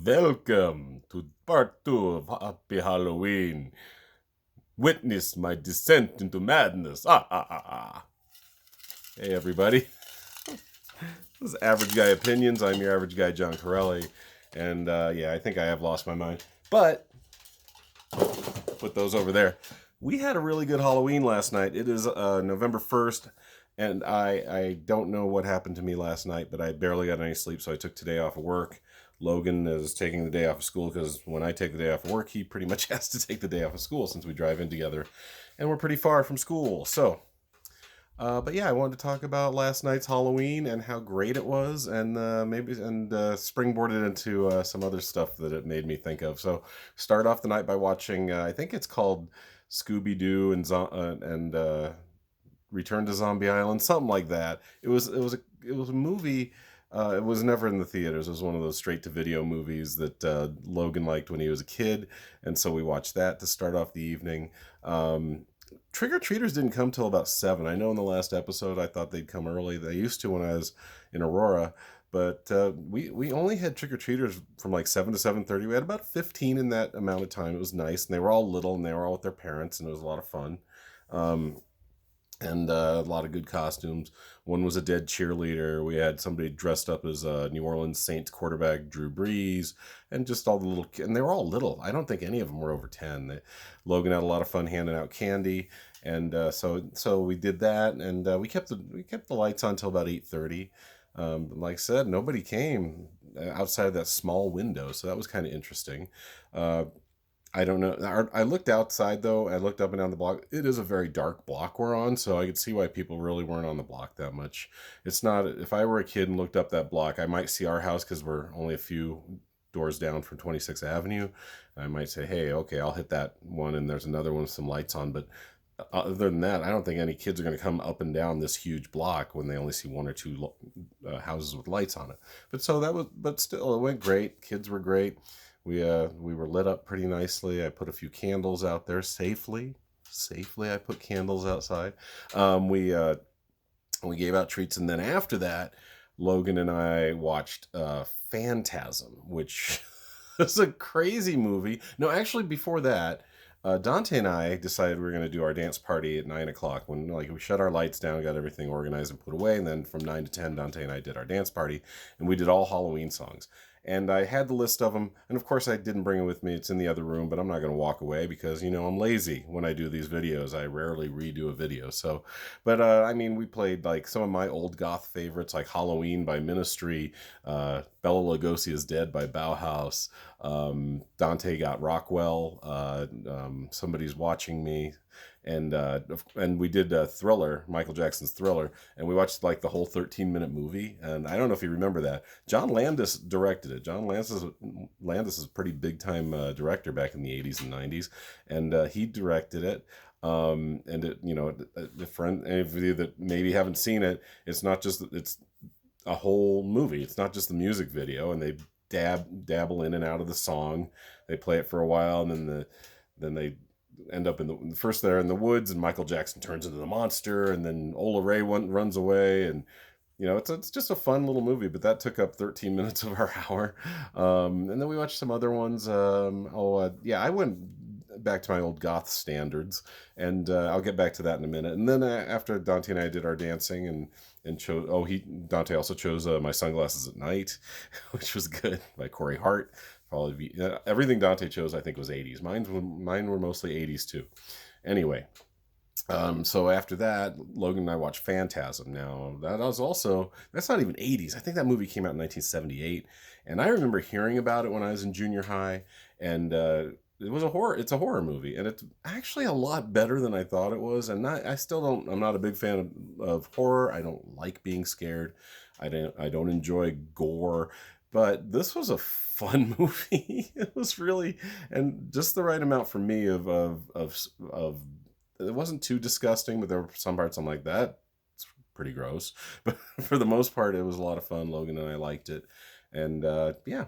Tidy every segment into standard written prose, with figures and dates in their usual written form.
Welcome to part 2 of Happy Halloween. Witness my descent into madness. Hey, everybody. This is Average Guy Opinions. I'm your average guy, John Corelli. And I think I have lost my mind. But, put those over there. We had a really good Halloween last night. It is November 1st. And I don't know what happened to me last night, but I barely got any sleep, so I took today off of work. Logan is taking the day off of school because when I take the day off of work, he pretty much has to take the day off of school since we drive in together, and we're pretty far from school. So, I wanted to talk about last night's Halloween and how great it was, and springboard it into some other stuff that it made me think of. So, start off the night by watching. I think it's called Scooby-Doo and Return to Zombie Island, something like that. It was a movie. It was never in the theaters. It was one of those straight-to-video movies that Logan liked when he was a kid, and so we watched that to start off the evening. Trick-or-treaters didn't come till about 7. I know in the last episode I thought they'd come early. They used to when I was in Aurora, but we only had trick-or-treaters from like 7 to 7:30. We had about 15 in that amount of time. It was nice, and they were all little, and they were all with their parents, and it was a lot of fun. And a lot of good costumes. One was a dead cheerleader. We had somebody dressed up as New Orleans Saints quarterback Drew Brees, and just all the little kids. And they were all little. I don't think any of them were over 10. Logan had a lot of fun handing out candy, and so we did that, and we kept the lights on till about 8:30. Like I said, nobody came outside of that small window, so that was kind of interesting. I don't know. I looked outside, though. I looked up and down the block. It is a very dark block we're on, so I could see why people really weren't on the block that much. It's not, if I were a kid and looked up that block, I might see our house because we're only a few doors down from 26th Avenue. I might say, hey, okay, I'll hit that one, and there's another one with some lights on. But other than that, I don't think any kids are going to come up and down this huge block when they only see one or two houses with lights on it. But still, it went great. Kids were great. We were lit up pretty nicely. I put a few candles out there safely. I put candles outside. We gave out treats, and then after that, Logan and I watched Phantasm, which is a crazy movie. No, actually, before that, Dante and I decided we were going to do our dance party at 9 o'clock when we shut our lights down, got everything organized and put away. And then from 9 to 10, Dante and I did our dance party, and we did all Halloween songs. And I had the list of them. And of course, I didn't bring it with me. It's in the other room, but I'm not going to walk away because, I'm lazy when I do these videos. I rarely redo a video. So, but we played like some of my old goth favorites, like Halloween by Ministry, Bela Lugosi is Dead by Bauhaus, Dante got Rockwell, Somebody's Watching Me, and we did Thriller, Michael Jackson's Thriller, and we watched like the whole 13-minute movie. And I don't know if you remember that. John Landis directed it. John Landis is a pretty big time director back in the 80s and 90s, and he directed it. And it, for any of you that maybe haven't seen it, it's a whole movie. It's not just the music video, and they dabble in and out of the song. They play it for a while, and then they end up first they're in the woods, and Michael Jackson turns into the monster, and then Ola Ray runs away, and it's just a fun little movie. But that took up 13 minutes of our hour, and then we watched some other ones. I went back to my old goth standards, and I'll get back to that in a minute. And then after Dante and I did our dancing and chose, Dante also chose My Sunglasses at Night, which was good, by Corey Hart. Probably everything Dante chose, I think, was 80s. Mine were mostly 80s too. Anyway, so after that, Logan and I watched Phantasm. Now that's not even 80s. I think that movie came out in 1978, and I remember hearing about it when I was in junior high, and it was a horror. It's a horror movie, and it's actually a lot better than I thought it was. And I'm not a big fan of horror. I don't like being scared. I don't enjoy gore. But this was a fun movie. It was really, and just the right amount for me of it wasn't too disgusting, but there were some parts I'm like, that's pretty gross. But for the most part, it was a lot of fun. Logan and I liked it. And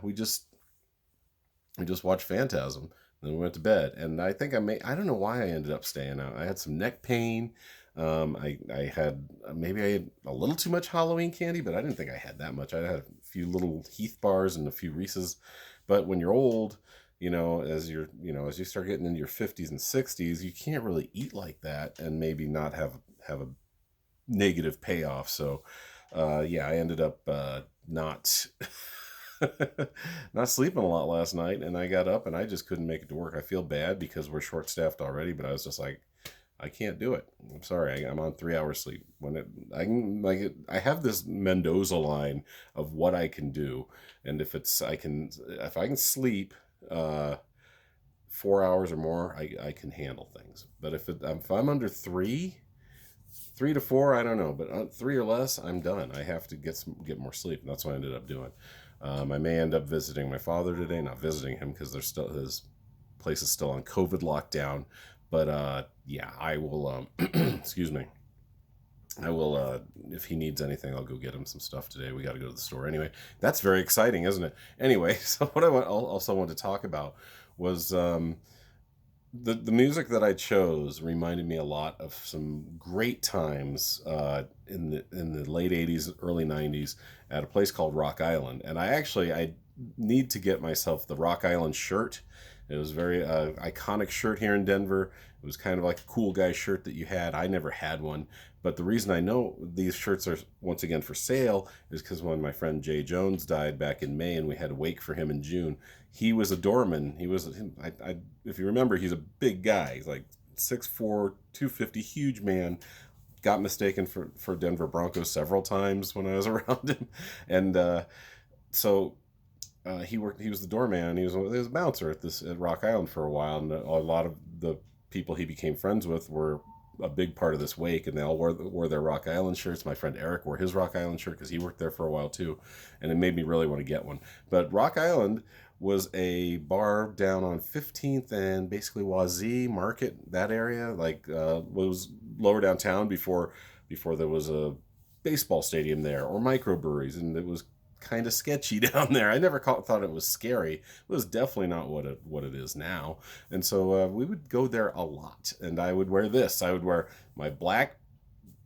we just watched Phantasm. Then we went to bed. And I think I don't know why I ended up staying out. I had some neck pain. I had a little too much Halloween candy, but I didn't think I had that much. I had a few little Heath bars and a few Reese's But when you're old, as you start getting into your 50s and 60s, you can't really eat like that and maybe not have a negative payoff. So, yeah, I ended up not not sleeping a lot last night, and I got up and I just couldn't make it to work. I feel bad because we're short staffed already, but I was just like, I can't do it. I'm sorry. I'm on 3 hours sleep. I have this Mendoza line of what I can do, and if I can sleep 4 hours or more, I can handle things. But if I'm under 3 to 4, I don't know, but 3 or less, I'm done. I have to get more sleep, and that's what I ended up doing. I may end up visiting my father today, not visiting him because his place is still on COVID lockdown. But yeah, I will. Excuse me. I will. If he needs anything, I'll go get him some stuff today. We got to go to the store anyway. That's very exciting, isn't it? Anyway, so what I also want to talk about was the music that I chose reminded me a lot of some great times in the late '80s, early '90s at a place called Rock Island, and I need to get myself the Rock Island shirt. It was a very iconic shirt here in Denver. It was kind of like a cool guy shirt that you had. I never had one, but the reason I know these shirts are once again for sale is because when my friend Jay Jones died back in May and we had a wake for him in June, he was a doorman. If you remember, he's a big guy. He's like 6'4", 250, huge man. Got mistaken for Denver Broncos several times when I was around him, and so he was the doorman. He was a bouncer at Rock Island for a while, and a lot of the people he became friends with were a big part of this wake, and they all wore their Rock Island shirts. My friend Eric wore his Rock Island shirt because he worked there for a while too, and it made me really want to get one. But Rock Island was a bar down on 15th and basically Wazee Market, that area, like was lower downtown before there was a baseball stadium there or microbreweries, and it was kind of sketchy down there. I never thought it was scary. It was definitely not what it is now. And so we would go there a lot, and I would wear this. I would wear my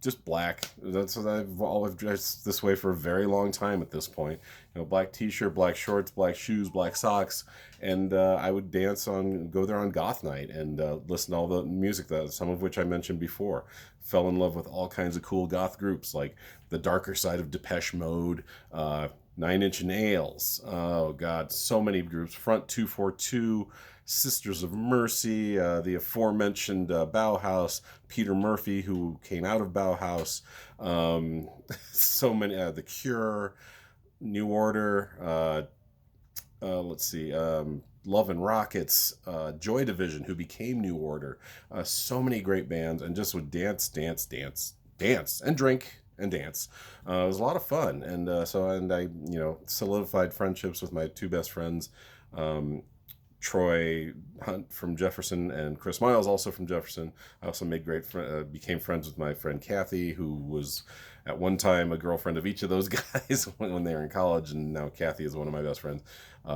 just black. That's what I've dressed this way for a very long time at this point. Black t-shirt, black shorts, black shoes, black socks, and I would go there on goth night and listen to all the music, some of which I mentioned before. Fell in love with all kinds of cool goth groups like the darker side of Depeche Mode, 9 Inch Nails. Oh God, so many groups. Front 242. Sisters of Mercy, the aforementioned Bauhaus, Peter Murphy, who came out of Bauhaus, so many, The Cure, New Order, let's see, Love and Rockets, Joy Division, who became New Order, so many great bands, and just would dance, and drink, and dance. It was a lot of fun, and I solidified friendships with my two best friends, Troy Hunt from Jefferson and Chris Miles, also from Jefferson. I also became friends with my friend Kathy, who was at one time a girlfriend of each of those guys when they were in college, and now Kathy is one of my best friends.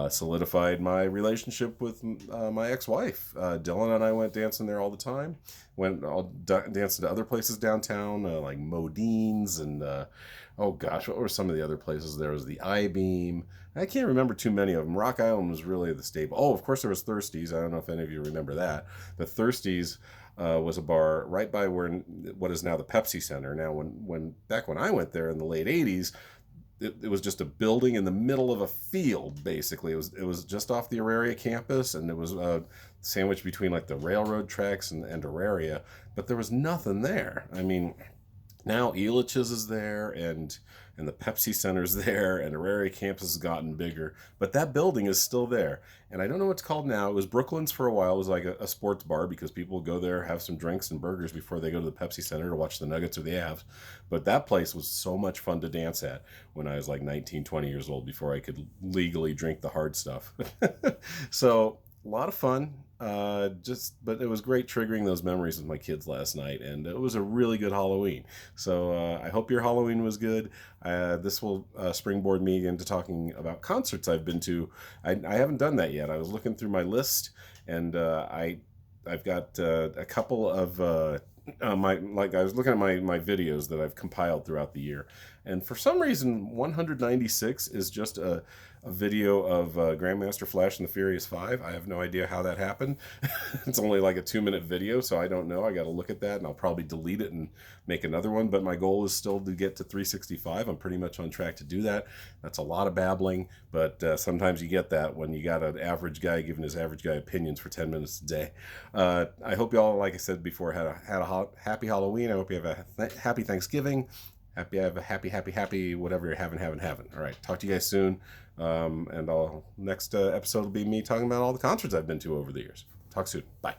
Solidified my relationship with my ex-wife. Dylan and I went dancing there all the time. Went dancing to other places downtown, like Modine's and oh gosh, what were some of the other places? There was the I-Beam. I can't remember too many of them. Rock Island was really the staple. Oh, of course there was Thirsties. I don't know if any of you remember that. The Thirsties was a bar right by what is now the Pepsi Center. Now, back when I went there in the late '80s, it was just a building in the middle of a field. Basically, it was just off the Auraria campus, and it was sandwiched between like the railroad tracks and Auraria. But there was nothing there. I mean, now Elitch's is there, and the Pepsi Center's there, and Auraria campus has gotten bigger, but that building is still there. And I don't know what it's called now. It was Brooklyn's for a while. It was like a sports bar because people go there, have some drinks and burgers before they go to the Pepsi Center to watch the Nuggets or the Avs. But that place was so much fun to dance at when I was like 19, 20 years old, before I could legally drink the hard stuff. So a lot of fun. But it was great triggering those memories with my kids last night, and it was a really good Halloween. So I hope your Halloween was good. This will springboard me into talking about concerts I've been to. I haven't done that yet. I was looking through my list, and I've got a couple of I was looking at my videos that I've compiled throughout the year, and for some reason 196 is just a video of Grandmaster Flash and the Furious Five. I have no idea how that happened. It's only like a 2-minute video, so I don't know. I got to look at that, and I'll probably delete it and make another one. But my goal is still to get to 365. I'm pretty much on track to do that. That's a lot of babbling, but sometimes you get that when you got an average guy giving his average guy opinions for 10 minutes a day. I hope you all, like I said before, had a happy Halloween. I hope you have a happy Thanksgiving. Have a happy, whatever you're having. All right, talk to you guys soon. And next episode will be me talking about all the concerts I've been to over the years. Talk soon. Bye.